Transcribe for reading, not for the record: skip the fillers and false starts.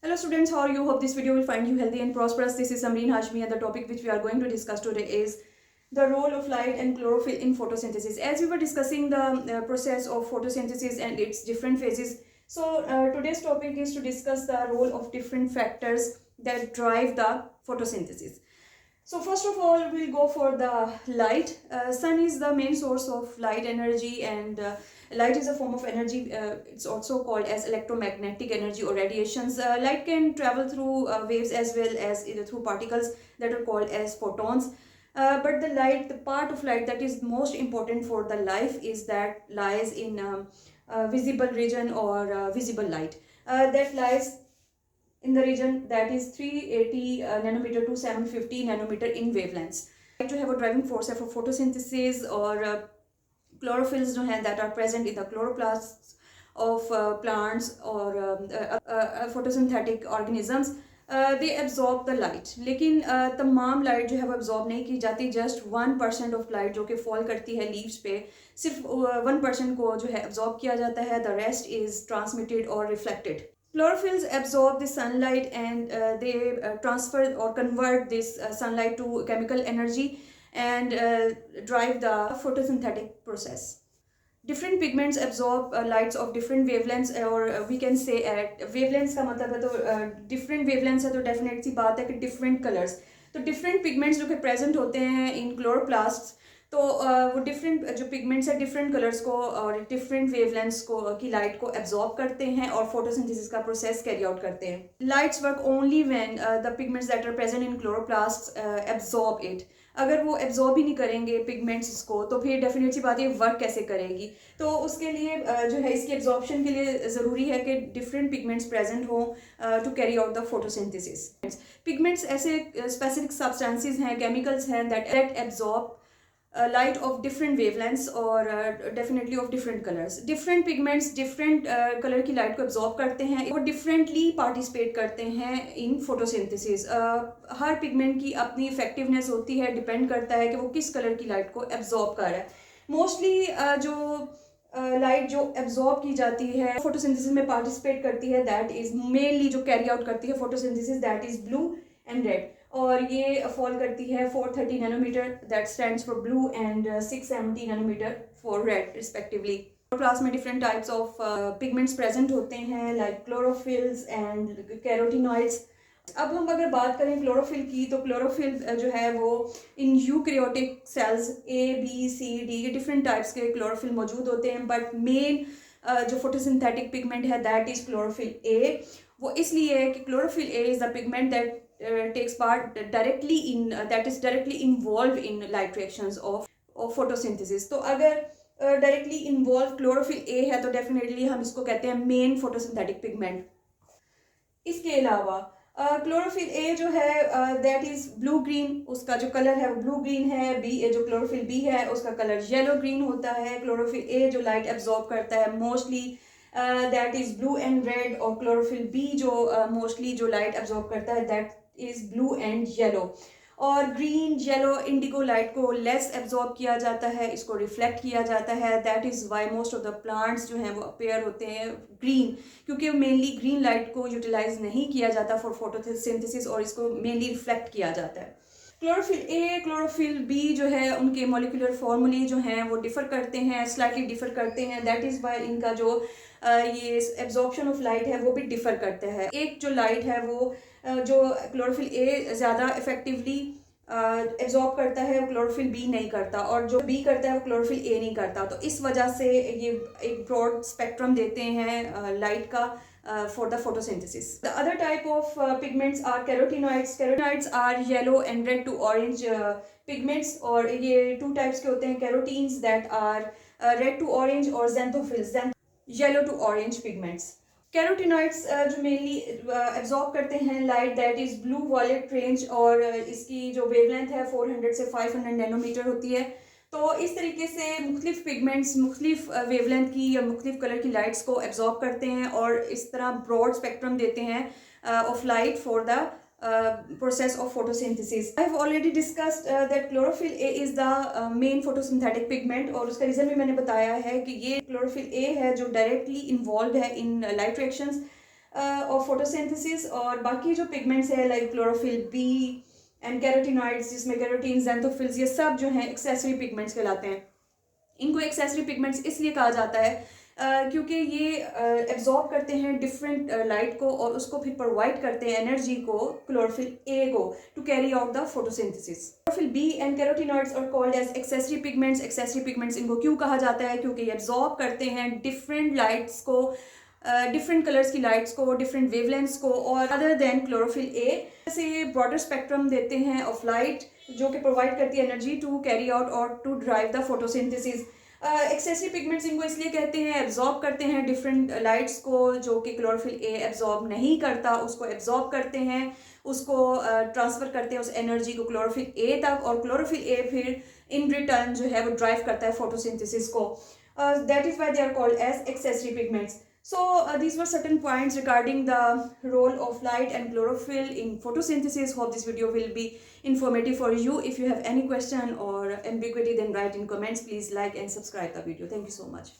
Hello students, how are you? Hope this video will find you healthy and prosperous. This is Samreen Hashmi and the topic which we are going to discuss today is the role of light and chlorophyll in photosynthesis. As we were discussing the process of photosynthesis and its different phases, so today's topic is to discuss the role of different factors that drive the photosynthesis. So first of all, we'll go for the light. Sun is the main source of light energy, and light is a form of energy. It's also called as electromagnetic energy or radiations. Light can travel through waves as well as either through particles that are called as photons. But the part of light that is most important for the life is that lies in visible region or visible light. That lies in the region that is 380 nanometer to 750 nanometer in wavelengths. To have a driving force for photosynthesis or chlorophylls that are present in the chloroplasts of plants or photosynthetic organisms. They absorb the light, लेकिन तमाम light जो है वो absorb नहीं की जाती. Just 1% of light जो कि फॉल करती है लीव्स पे, सिर्फ 1% को जो है absorb किया जाता है. द रेस्ट इज ट्रांसमिटेड और reflected. Chlorophylls absorb the sunlight and they transfer or convert this sunlight to chemical energy and drive the photosynthetic process. Different pigments absorb lights of different wavelengths, or we can say at wavelengths का मतलब है तो different wavelengths है तो definite सी बात है कि different colors. तो different pigments जो कि present होते हैं in chloroplasts, तो वो डिफरेंट जो पिगमेंट्स है डिफरेंट कलर्स को और डिफरेंट वेवलेंथ्स को की लाइट को एब्जॉर्ब करते हैं और फोटोसिंथेसिस का प्रोसेस कैरी आउट करते हैं. Lights work only when the pigments that are present in chloroplast absorb it. अगर वो एब्जॉर्ब ही नहीं करेंगे पिगमेंट्स को तो फिर डेफिनेट सी बात है वर्क कैसे करेगी. तो उसके लिए जो है इसकी एब्जॉर्प्शन के लिए ज़रूरी है कि डिफरेंट पिगमेंट्स प्रेजेंट हों to carry out the photosynthesis. Pigments ऐसे स्पेसिफिक सब्सटेंसेस हैं, केमिकल्स हैं that absorb light of different wavelengths or definitely of different colors. Different pigments different color की light को absorb करते हैं और differently participate करते हैं in photosynthesis. हर pigment की अपनी effectiveness होती है, depend करता है कि वो किस color की light को absorb कर रहा है. Mostly जो लाइट जो एब्जॉर्ब की जाती है फोटोसिंथेसिस में पार्टिसिपेट करती है दैट इज मेनली जो कैरी आउट करती है photosynthesis that is blue and red. और ये फॉल करती है 430 nanometer that stands for blue and 670 nanometer for red respectively. Class में different types of pigments present होते हैं लाइक क्लोरोफिल्स एंड कैरोटिनॉइड्स. अब हम अगर बात करें क्लोरोफिल की तो क्लोरोफिल जो है वो in eukaryotic cells A, B, C, D ये डिफरेंट टाइप्स के क्लोरोफिल मौजूद होते हैं. बट मेन जो फोटोसिंथेटिक पिगमेंट है दैट इज क्लोरोफिल A. वो इसलिए है कि chlorophyll A is the pigment that takes part directly in that is directly involved in light reactions of photosynthesis. तो अगर directly involved chlorophyll A है तो definitely हम इसको कहते हैं main photosynthetic pigment. इसके अलावा क्लोरोफिल ए जो है दैट इज ब्लू ग्रीन. उसका जो कलर है वो ब्लू ग्रीन है. बी ए जो क्लोरोफिल बी है उसका कलर येलो ग्रीन होता है. क्लोरोफिल ए जो लाइट एब्जॉर्ब करता है mostly that is blue and red. और क्लोरोफिल बी जो मोस्टली जो लाइट एब्जॉर्ब करता है that is blue and yellow. और ग्रीन येलो इंडिगो लाइट को लेस एब्जॉर्ब किया जाता है, इसको रिफ्लेक्ट किया जाता है. That is why most of the plants जो हैं वो अपेयर होते हैं ग्रीन, क्योंकि मेनली ग्रीन लाइट को यूटिलाइज नहीं किया जाता फॉर फोटोसिंथेसिस और इसको मेनली रिफ्लेक्ट किया जाता है. क्लोरोफिल ए क्लोरोफिल बी जो है उनके मॉलिक्यूलर फॉर्मूले जो हैं वो डिफ़र करते हैं, स्लाइटली डिफ़र करते हैं. दैट इज़ वाई इनका जो ये एब्जॉर्प्शन ऑफ लाइट है वो भी डिफ़र करता है. एक जो लाइट है वो जो क्लोरोफिल ए ज़्यादा इफेक्टिवली एब्जॉर्ब करता है वो क्लोरोफिल बी नहीं करता, और जो बी करता है वो क्लोरोफिल ए नहीं करता. तो इस वजह से ये एक ब्रॉड स्पेक्ट्रम देते हैं लाइट का for the photosynthesis. The other type of pigments are carotenoids. Carotenoids are yellow and red to orange pigments, और ये two types के होते हैं carotenes that are red to orange और xanthophylls yellow to orange pigments. Carotenoids जो mainly absorb करते हैं light that is blue violet range, और इसकी जो वेवलेंथ है 400 से 500 नैनोमीटर होती है. तो इस तरीके से मुख्तलिफ पिगमेंट्स मुख्तलिफ वेवलेंथ की या मुख्तलिफ कलर की लाइट्स को एब्जॉर्ब करते हैं और इस तरह ब्रॉड स्पेक्ट्रम देते हैं of light for the process of photosynthesis. I have already discussed that chlorophyll A is the main photosynthetic pigment, और उसका रीज़न भी मैंने बताया है कि ये chlorophyll A है जो directly involved है in light reactions. Of photosynthesis. और बाकी जो पिगमेंट्स है like chlorophyll B and carotenoids, जिसमें कैरोटीन, ज़ैंथोफिल्स, ये सब जो हैं एक्सेसरी पिगमेंट्स कहलाते हैं। इनको एक्सेसरी पिगमेंट्स इसलिए कहा जाता है क्योंकि ये एब्जॉर्ब करते हैं डिफरेंट लाइट को और उसको फिर प्रोवाइड करते हैं एनर्जी को क्लोरोफिल ए को to carry out the photosynthesis. Chlorophyll B and carotenoids are called as accessory pigments. Accessory pigments इनको क्यों कहा जाता है? क्योंकि ये एब्जॉर्ब करते हैं डिफरेंट लाइट्स को, डिफरेंट कलर्स की लाइट्स को, डिफरेंट वेवलेंथ्स को, और अदर देन क्लोरोफिल ए से ये ब्रॉडर स्पेक्ट्रम देते हैं ऑफ लाइट जो कि प्रोवाइड करती है एनर्जी टू कैरी आउट और to drive the photosynthesis. Accessory pigments इनको इसलिए कहते हैं, एब्जॉर्ब करते हैं डिफरेंट लाइट्स को जो कि क्लोरोफिल ए एब्जॉर्ब नहीं करता, उसको एब्जॉर्ब करते हैं, उसको ट्रांसफ़र करते हैं उस एनर्जी को क्लोरोफिल ए तक, और क्लोरोफिल ए फिर इन रिटर्न जो है वो ड्राइव करता है फोटोसिंथेसिस को। That is why they are called as accessory pigments. So these were certain points regarding the role of light and chlorophyll in photosynthesis. Hope this video will be informative for you. If you have any question or ambiguity, then write in comments. Please like and subscribe the video. Thank you so much.